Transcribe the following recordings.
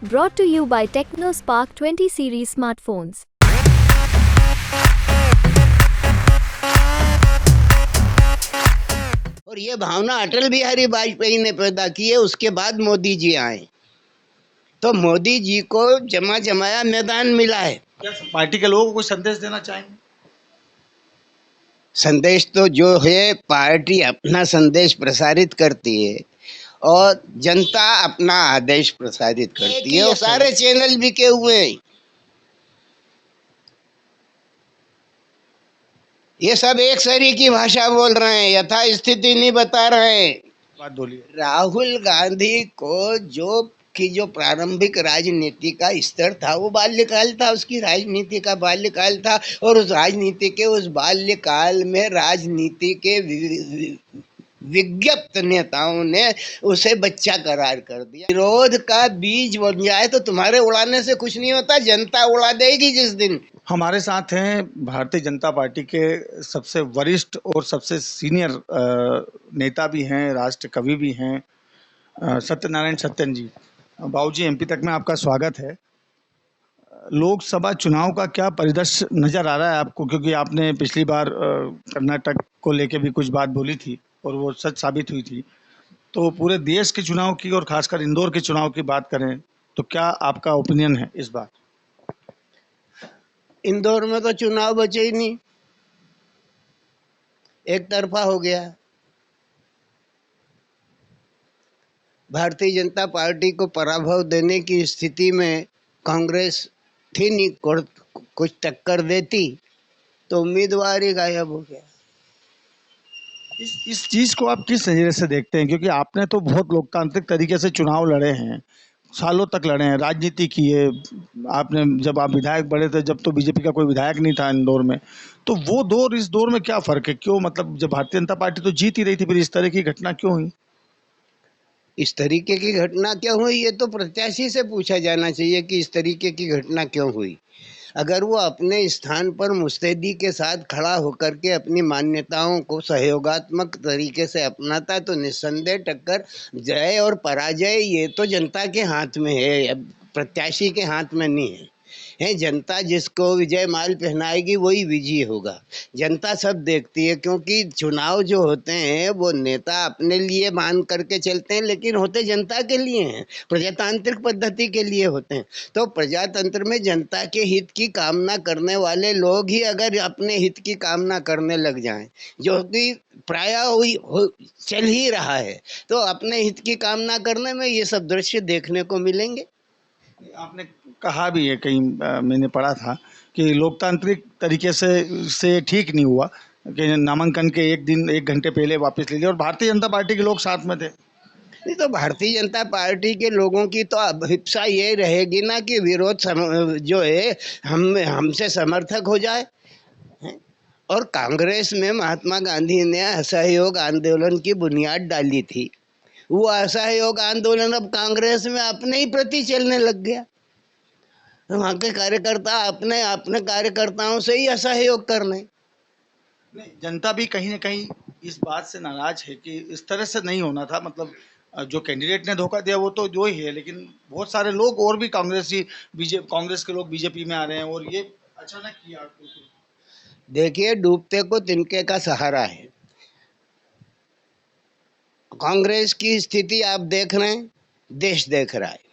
Brought to you by TechnoSpark 20 series smartphones. और ये भावना अटल बिहारी वाजपेयी ने पैदा की है। उसके बाद मोदी जी आए तो मोदी जी को जमा जमाया मैदान मिला है। क्या पार्टी के लोगों को कोई संदेश देना चाहेंगे? संदेश तो जो है पार्टी अपना संदेश प्रसारित करती है और जनता अपना आदेश प्रसारित करती है। और सारे चैनल बिके हुए हैं। ये सब एक सरी की भाषा बोल रहे हैं, यथा स्थिति नहीं बता रहे हैं। बात बोलिए। राहुल गांधी को जो प्रारंभिक राजनीति का स्तर था वो बाल्यकाल था, उसकी राजनीति का बाल्यकाल था। और उस राजनीति के उस बाल्यकाल में राजनीति के विज्ञप्त नेताओं ने उसे बच्चा करार कर दिया। विरोध का बीज बन जाए तो तुम्हारे उड़ाने से कुछ नहीं होता, जनता उड़ा देगी जिस दिन। हमारे साथ हैं भारतीय जनता पार्टी के सबसे वरिष्ठ और सबसे सीनियर नेता भी हैं, राष्ट्र कवि भी हैं, सत्यनारायण सत्यन जी। बाबूजी, एमपी तक में आपका स्वागत है। लोकसभा चुनाव का क्या परिदृश्य नजर आ रहा है आपको, क्योंकि आपने पिछली बार कर्नाटक को लेके भी कुछ बात बोली थी और वो सच साबित हुई थी। तो पूरे देश के चुनाव की और खासकर इंदौर के चुनाव की बात करें तो क्या आपका ओपिनियन है इस बार? इंदौर में तो चुनाव बचे ही नहीं, एक तरफा हो गया। भारतीय जनता पार्टी को पराभव देने की स्थिति में कांग्रेस थी नहीं, कुछ टक्कर देती तो उम्मीदवार ही गायब हो गया। इस चीज को आप किस नजरिए से देखते हैं, क्योंकि आपने तो बहुत लोकतांत्रिक तरीके से चुनाव लड़े हैं, सालों तक लड़े हैं, राजनीति की है आपने। जब आप विधायक बड़े थे, जब तो बीजेपी का कोई विधायक नहीं था इंदौर में, तो वो दौर इस दौर में क्या फर्क है? क्यों, मतलब जब भारतीय जनता पार्टी तो जीत ही रही थी, फिर इस तरह की घटना क्यों हुई? इस तरीके की घटना क्यों हुई ये तो प्रत्याशी से पूछा जाना चाहिए कि इस तरीके की घटना क्यों हुई। अगर वो अपने स्थान पर मुस्तैदी के साथ खड़ा होकर के अपनी मान्यताओं को सहयोगात्मक तरीके से अपनाता तो निस्संदेह टक्कर, जय और पराजय ये तो जनता के हाथ में है, अब प्रत्याशी के हाथ में नहीं है। जनता जिसको विजय माल पहनाएगी वही विजयी होगा। जनता सब देखती है, क्योंकि चुनाव जो होते हैं वो नेता अपने लिए मान करके चलते हैं, लेकिन होते जनता के लिए हैं, प्रजातांत्रिक पद्धति के लिए होते हैं। तो प्रजातंत्र में जनता के हित की कामना करने वाले लोग ही अगर अपने हित की कामना करने लग जाएं, जो कि प्रायः चल ही रहा है, तो अपने हित की कामना करने में ये सब दृश्य देखने को मिलेंगे। आपने कहा भी है कहीं, मैंने पढ़ा था कि लोकतांत्रिक तरीके से ठीक नहीं हुआ कि नामांकन के एक घंटे पहले वापस ले लिया, और भारतीय जनता पार्टी के लोग साथ में थे। नहीं तो भारतीय जनता पार्टी के लोगों की तो अभिप्सा ये रहेगी ना कि विरोध जो है हमसे समर्थक हो जाए। और कांग्रेस में महात्मा गांधी ने असहयोग आंदोलन की बुनियाद डाली थी। वो असहयोग आंदोलन अब कांग्रेस में अपने ही प्रति चलने लग गया। वहाँ के कार्यकर्ता अपने अपने कार्यकर्ताओं से ही असहयोग करने। जनता भी कहीं ना कहीं इस बात से नाराज है कि इस तरह से नहीं होना था। मतलब जो कैंडिडेट ने धोखा दिया वो तो जो ही है, लेकिन बहुत सारे लोग और भी कांग्रेस के लोग बीजेपी में आ रहे हैं, और ये अचानक किया। देखिए, डूबते को तिनके का सहारा है। कांग्रेस की स्थिति आप देख रहे हैं, देश देख रहा है।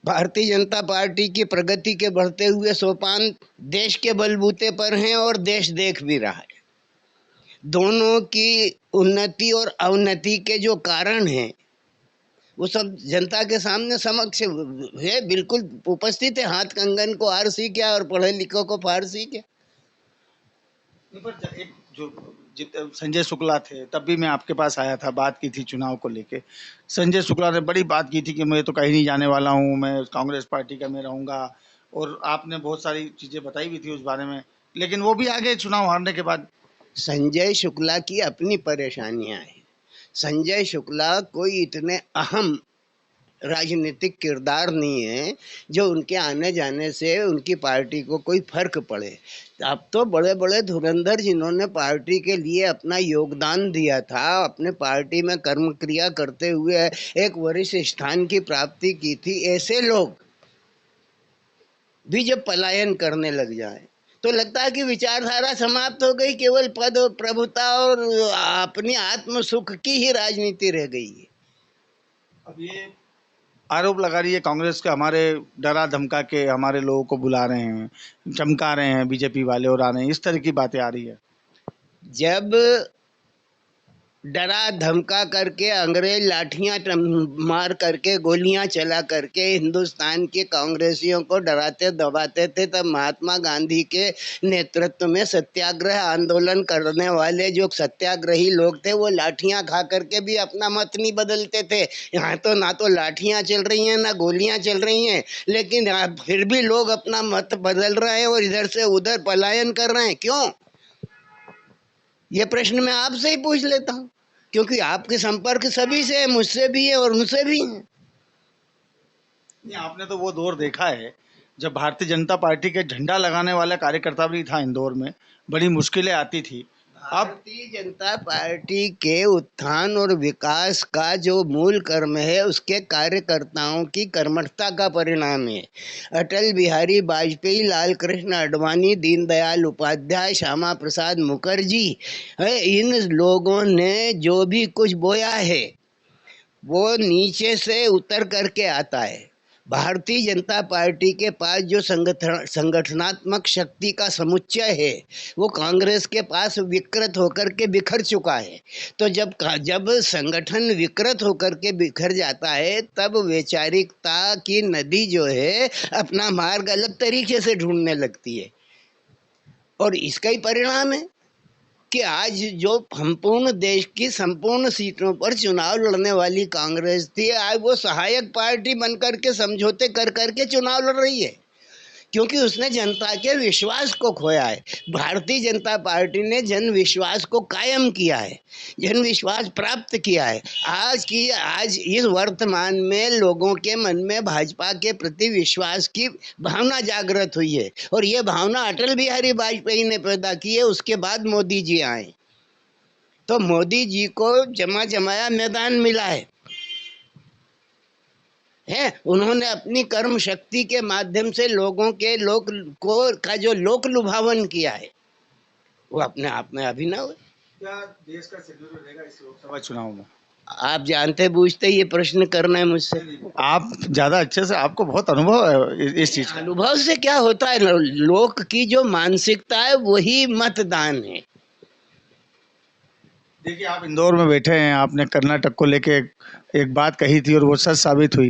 भारतीय जनता पार्टी की प्रगति के बढ़ते हुए सोपान देश के बलबूते पर हैं और देश देख भी रहा है। दोनों की उन्नति और अवनति के जो कारण हैं वो सब जनता के सामने समक्ष है, बिल्कुल उपस्थित है। हाथ कंगन को आरसी क्या और पढ़े लिखों को फारसी क्या। एक जो संजय शुक्ला थे, तब भी मैं आपके पास आया था, बात की थी चुनाव को लेके। संजय शुक्ला ने बड़ी बात की थी कि मैं तो कहीं नहीं जाने वाला हूँ, मैं कांग्रेस पार्टी का में रहूंगा, और आपने बहुत सारी चीजें बताई भी थी उस बारे में, लेकिन वो भी आगे चुनाव हारने के बाद। संजय शुक्ला की अपनी परेशानियां हैं। संजय शुक्ला कोई इतने अहम राजनीतिक किरदार नहीं है जो उनके आने जाने से उनकी पार्टी को कोई फर्क पड़े। अब तो बड़े बड़े धुरंधर जिन्होंने पार्टी के लिए अपना योगदान दिया था, अपने पार्टी में कर्म क्रिया करते हुए एक वरिष्ठ स्थान की प्राप्ति की थी, ऐसे लोग भी जब पलायन करने लग जाए तो लगता है कि विचारधारा समाप्त हो गई, केवल पद और प्रभुता और अपनी आत्म सुख की ही राजनीति रह गई है। अब ये आरोप लगा रही है कांग्रेस के, हमारे डरा धमका के हमारे लोगों को बुला रहे हैं, चमका रहे हैं बीजेपी वाले और आ रहे हैं, इस तरह की बातें आ रही है। जब डरा धमका करके अंग्रेज लाठियां मार करके गोलियां चला करके हिंदुस्तान के कांग्रेसियों को डराते दबाते थे, तब महात्मा गांधी के नेतृत्व में सत्याग्रह आंदोलन करने वाले जो सत्याग्रही लोग थे वो लाठियां खा करके भी अपना मत नहीं बदलते थे। यहाँ तो ना तो लाठियां चल रही हैं ना गोलियां चल रही हैं, लेकिन फिर भी लोग अपना मत बदल रहे हैं और इधर से उधर पलायन कर रहे हैं। क्यों? ये प्रश्न मैं आपसे ही पूछ लेता हूँ, क्योंकि आपके संपर्क सभी से है, मुझसे भी है और उनसे भी है। आपने तो वो दौर देखा है जब भारतीय जनता पार्टी के झंडा लगाने वाला कार्यकर्ता भी था इंदौर में, बड़ी मुश्किलें आती थी। भारतीय जनता पार्टी के उत्थान और विकास का जो मूल कर्म है उसके कार्यकर्ताओं की कर्मठता का परिणाम है। अटल बिहारी वाजपेयी, लाल कृष्ण आडवाणी, दीनदयाल उपाध्याय, श्यामा प्रसाद मुखर्जी, इन लोगों ने जो भी कुछ बोया है वो नीचे से उतर करके आता है। भारतीय जनता पार्टी के पास जो संगठनात्मक शक्ति का समुच्चय है वो कांग्रेस के पास विकृत होकर के बिखर चुका है। तो जब संगठन विकृत होकर के बिखर जाता है तब वैचारिकता की नदी जो है अपना मार्ग अलग तरीके से ढूंढने लगती है, और इसका ही परिणाम है कि आज जो संपूर्ण देश की संपूर्ण सीटों पर चुनाव लड़ने वाली कांग्रेस थी, आज वो सहायक पार्टी बनकर के समझौते कर करके चुनाव लड़ रही है, क्योंकि उसने जनता के विश्वास को खोया है। भारतीय जनता पार्टी ने जन विश्वास को कायम किया है, जन विश्वास प्राप्त किया है। आज इस वर्तमान में लोगों के मन में भाजपा के प्रति विश्वास की भावना जागृत हुई है, और ये भावना अटल बिहारी वाजपेयी ने पैदा की है। उसके बाद मोदी जी आए तो मोदी जी को जमाया मैदान मिला है। उन्होंने अपनी कर्म शक्ति के माध्यम से लोगों के का जो लोक लुभावन किया है वो अपने आप में अभिनव है। क्या देश का शेड्यूल रहेगा इस लोकसभा चुनाव में? आप जानते बूझते ये प्रश्न करना है मुझसे। आप ज्यादा अच्छे से, आपको बहुत अनुभव है इस चीज का। अनुभव से क्या होता है, लोक की जो मानसिकता है वही मतदान है। देखिए, आप इंदौर में बैठे हैं, आपने कर्नाटक को लेके एक बात कही थी और वो सच साबित हुई,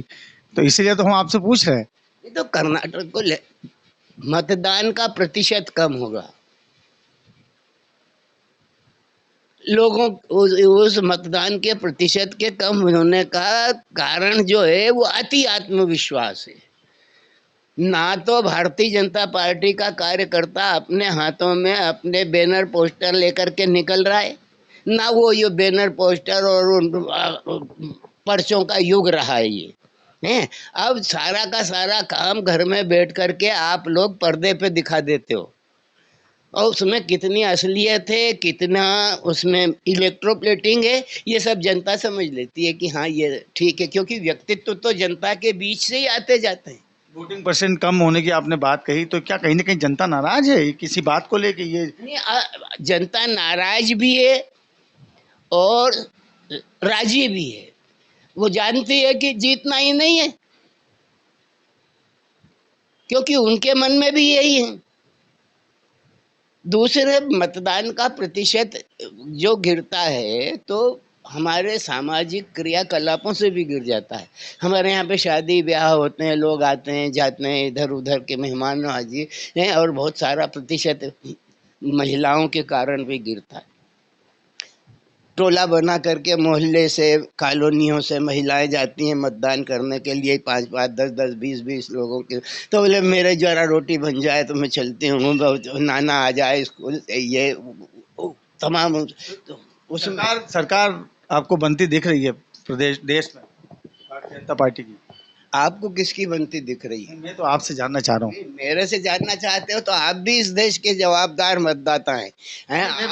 तो इसीलिए तो हम आपसे पूछ रहे हैं। ये तो कर्नाटक को मतदान का प्रतिशत कम होगा, लोगों उस मतदान के प्रतिशत के कम होने का कारण जो है वो अति आत्मविश्वास है। ना तो भारतीय जनता पार्टी का कार्यकर्ता अपने हाथों में अपने बैनर पोस्टर लेकर के निकल रहा है, ना वो ये बैनर पोस्टर और पर्चों का युग रहा है। ये है अब सारा का सारा काम घर में बैठ करके आप लोग पर्दे पे दिखा देते हो, और उसमें कितनी असलियत है, कितना उसमें इलेक्ट्रोप्लेटिंग है, ये सब जनता समझ लेती है कि हाँ ये ठीक है, क्योंकि व्यक्तित्व तो जनता के बीच से ही आते जाते हैं। वोटिंग परसेंट कम होने की आपने बात कही, तो क्या कहीं ना कहीं जनता नाराज है किसी बात को लेके? ये नहीं, जनता नाराज भी है और राजी भी है। वो जानती है कि जीतना ही नहीं है, क्योंकि उनके मन में भी यही है। दूसरे, मतदान का प्रतिशत जो गिरता है तो हमारे सामाजिक क्रियाकलापों से भी गिर जाता है। हमारे यहाँ पे शादी ब्याह होते हैं, लोग आते हैं जाते हैं, इधर उधर के मेहमान नवाजी हैं, और बहुत सारा प्रतिशत महिलाओं के कारण भी गिरता है। टोला बना करके मोहल्ले से, कॉलोनियों से महिलाएं जाती हैं मतदान करने के लिए, 5-5, 10-10, 20-20 लोगों के। तो बोले मेरे जरा रोटी बन जाए तो मैं चलती हूँ, नाना आ जाए स्कूल से, ये तमाम। तो उसमें सरकार आपको बनती दिख रही है प्रदेश देश में भारतीय जनता पार्टी की? आपको किसकी बनती दिख रही है? मैं तो आपसे जानना चाह रहा हूँ। मेरे से जानना चाहते हो तो आप भी इस देश के जवाबदार मतदाता हैं।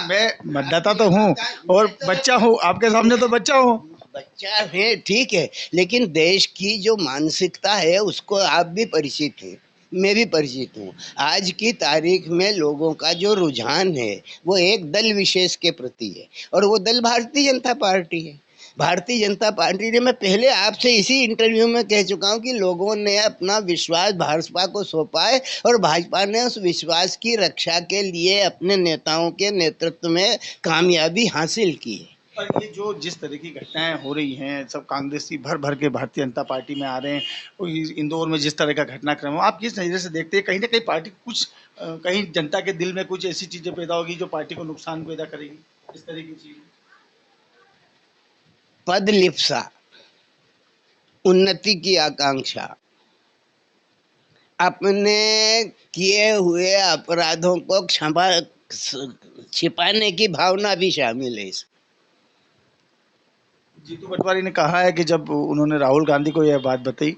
मैं मतदाता तो हूँ और बच्चा हूँ, आपके सामने तो बच्चा हूँ। बच्चा है, ठीक है, लेकिन देश की जो मानसिकता है उसको आप भी परिचित हैं, मैं भी परिचित हूँ। आज की तारीख में लोगों का जो रुझान है वो एक दल विशेष के प्रति है, और वो दल भारतीय जनता पार्टी है। भारतीय जनता पार्टी ने, मैं पहले आपसे इसी इंटरव्यू में कह चुका हूँ कि लोगों ने अपना विश्वास भाजपा को सौंपा है, और भाजपा ने उस विश्वास की रक्षा के लिए अपने नेताओं के नेतृत्व में कामयाबी हासिल की है। पर ये जो जिस तरह की घटनाएं हो रही हैं, सब कांग्रेसी भर भर के भारतीय जनता पार्टी में आ रहे हैं, और इंदौर में जिस तरह का घटनाक्रम है, आप किस नज़र से देखते हैं? कहीं ना कहीं पार्टी कुछ कहीं जनता के दिल में कुछ ऐसी चीजें पैदा होगी जो पार्टी को नुकसान पैदा करेगी, इस तरह की चीजें? पद लिप्सा, उन्नति की आकांक्षा, अपने किए हुए अपराधों को क्षमा छिपाने की भावना भी शामिल है इसमें। जीतू पटवारी ने कहा है कि जब उन्होंने राहुल गांधी को यह बात बताई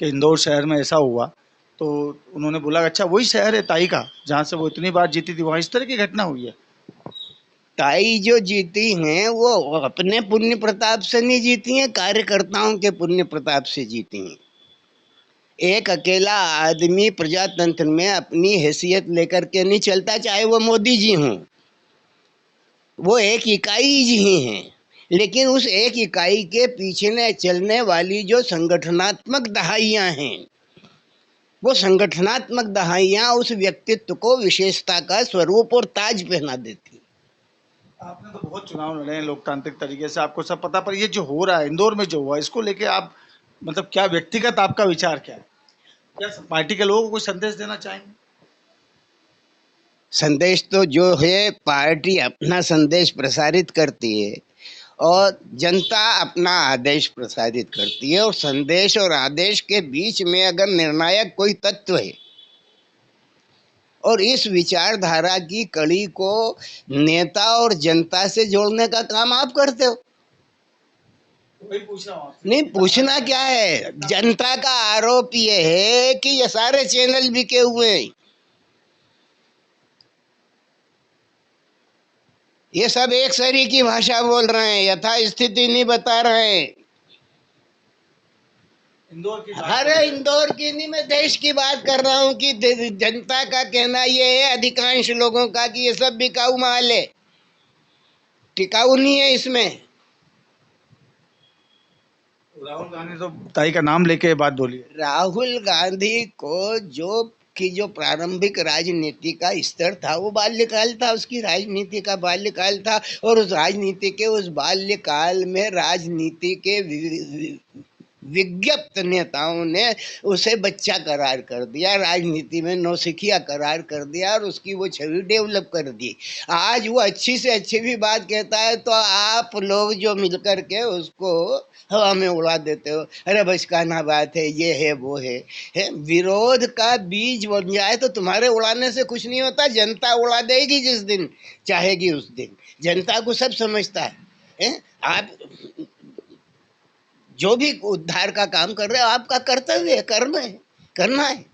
कि इंदौर शहर में ऐसा हुआ, तो उन्होंने बोला अच्छा वही शहर है ताई का जहाँ से वो इतनी बार जीती थी, वहाँ इस तरह की घटना हुई है। ताई जो जीती हैं वो अपने पुण्य प्रताप से नहीं जीती हैं, कार्यकर्ताओं के पुण्य प्रताप से जीती हैं। एक अकेला आदमी प्रजातंत्र में अपनी हैसियत लेकर के नहीं चलता, चाहे वो मोदी जी हों, वो एक इकाई ही हैं, लेकिन उस एक इकाई के पीछे चलने वाली जो संगठनात्मक दहाइयां हैं, वो संगठनात्मक दहाइयां उस व्यक्तित्व को विशेषता का स्वरूप और ताज पहना देती। आपने तो बहुत चुनाव लड़े हैं लोकतांत्रिक तरीके से, आपको सब पता, पर ये जो हो रहा है इंदौर में जो हुआ, इसको लेके आप मतलब क्या व्यक्तिगत आपका विचार क्या है? क्या पार्टी के लोगों को कोई संदेश देना चाहेंगे? संदेश तो जो है पार्टी अपना संदेश प्रसारित करती है और जनता अपना आदेश प्रसारित करती है, और संदेश और आदेश के बीच में अगर निर्णायक कोई तत्व है और इस विचारधारा की कड़ी को नेता और जनता से जोड़ने का काम आप करते हो। वही पूछ रहा हूँ। नहीं, पूछना क्या है, जनता का आरोप ये है कि ये सारे चैनल बिके हुए हैं, ये सब एक सरी की भाषा बोल रहे हैं, यथा स्थिति नहीं बता रहे हैं। इंदौर की अरे इंदौर की नहीं, मैं देश की बात कर रहा हूँ कि जनता का कहना ये है, अधिकांश लोगों का, कि ये सब बिकाऊ माल है, टिकाऊ नहीं है इसमें। राहुल गांधी तो ताई का नाम लेके बात बोली है। राहुल गांधी को जो प्रारंभिक राजनीति का स्तर था वो बाल्यकाल था, उसकी राजनीति का बाल्यकाल था, और उस राजनीति के उस बाल्यकाल में राजनीति के विज्ञप्त नेताओं ने उसे बच्चा करार कर दिया, राजनीति में नौसिखिया करार कर दिया, और उसकी वो छवि डेवलप कर दी। आज वो अच्छी से अच्छी भी बात कहता है तो आप लोग जो मिलकर के उसको हवा में उड़ा देते हो, अरे बस कहना बात है, ये है वो है। विरोध का बीज बन जाए तो तुम्हारे उड़ाने से कुछ नहीं होता, जनता उड़ा देगी जिस दिन चाहेगी उस दिन। जनता को सब समझता है। आप जो भी उद्धार का काम कर रहे हो आपका कर्तव्य है, करना है।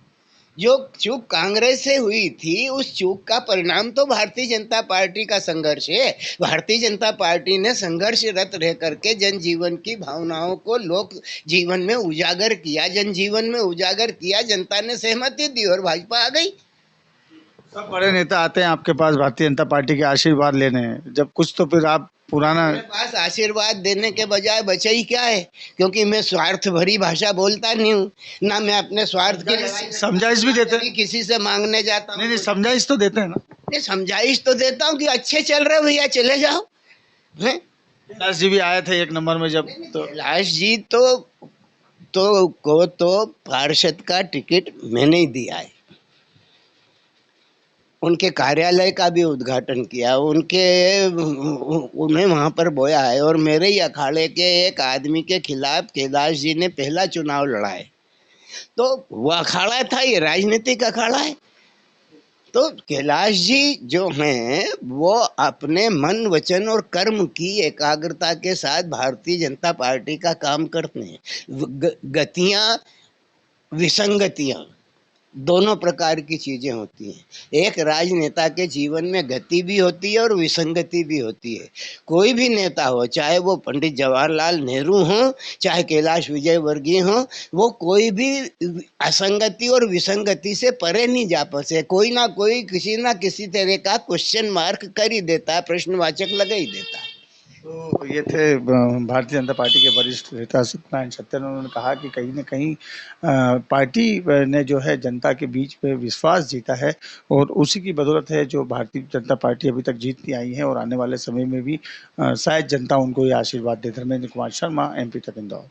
जो चूक कांग्रेस से हुई थी उस चूक का परिणाम तो भारतीय जनता पार्टी का संघर्ष है। भारतीय जनता पार्टी ने संघर्षरत रह करके जनजीवन की भावनाओं को लोक जीवन में उजागर किया, जनजीवन में उजागर किया, जनता ने सहमति दी और भाजपा आ गई। सब बड़े नेता आते हैं आपके पास भारतीय जनता पार्टी के आशीर्वाद लेने, जब कुछ तो फिर आप पुराना। मेरे पास आशीर्वाद देने के बजाय बचा ही क्या है, क्योंकि मैं स्वार्थ भरी भाषा बोलता नहीं हूँ, ना मैं अपने स्वार्थ की समझाइश भी देते हैं, किसी से मांगने जाता हूँ। नहीं समझाइश तो देते हैं ना। नहीं, समझाइश तो देता हूँ कि अच्छे चल रहे भैया, चले जाओ। कैलाश जी भी आए थे एक नंबर में जब, तो कैलाश जी तो पार्षद का टिकट मैंने ही दिया है, उनके कार्यालय का भी उद्घाटन किया, उन्हें वहां पर बोया है, और मेरे ही अखाड़े के एक आदमी के खिलाफ कैलाश जी ने पहला चुनाव लड़ा है। तो वो अखाड़ा था, ये राजनीतिक अखाड़ा है। तो कैलाश जी जो हैं वो अपने मन वचन और कर्म की एकाग्रता के साथ भारतीय जनता पार्टी का काम करते हैं। गतियां विसंगतियां, दोनों प्रकार की चीजें होती हैं। एक राजनेता के जीवन में गति भी होती है और विसंगति भी होती है। कोई भी नेता हो, चाहे वो पंडित जवाहरलाल नेहरू हो, चाहे कैलाश विजयवर्गीय हो, वो कोई भी असंगति और विसंगति से परे नहीं जा पाते। कोई ना कोई किसी ना किसी तरह का क्वेश्चन मार्क कर ही देता है, प्रश्नवाचक लगा ही देता है। तो ये थे भारतीय जनता पार्टी के वरिष्ठ नेता सत्यनारायण सत्य। उन्होंने कहा कि कहीं ना कहीं पार्टी ने जो है जनता के बीच में विश्वास जीता है और उसी की बदौलत है जो भारतीय जनता पार्टी अभी तक जीतती आई है और आने वाले समय में भी शायद जनता उनको ये आशीर्वाद दे। धर्मेंद्र कुमार शर्मा, MP तक इंदौर।